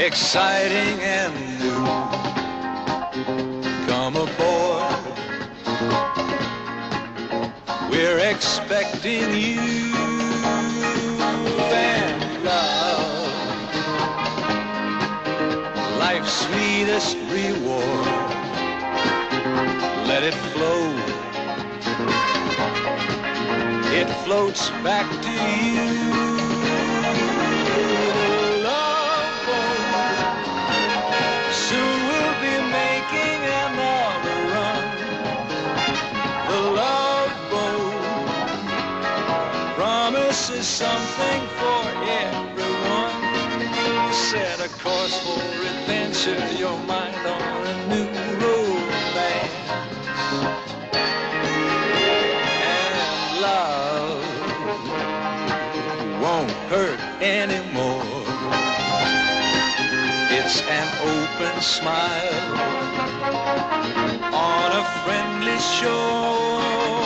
exciting and new. Come aboard, we're expecting you and love, life's sweetest reward. Let it flow, it floats back to you. Love boat, soon we'll be making another run. The love boat promises something for everyone. Set a course for adventure, your mind on a new romance. And love won't hurt anymore. It's an open smile on a friendly shore.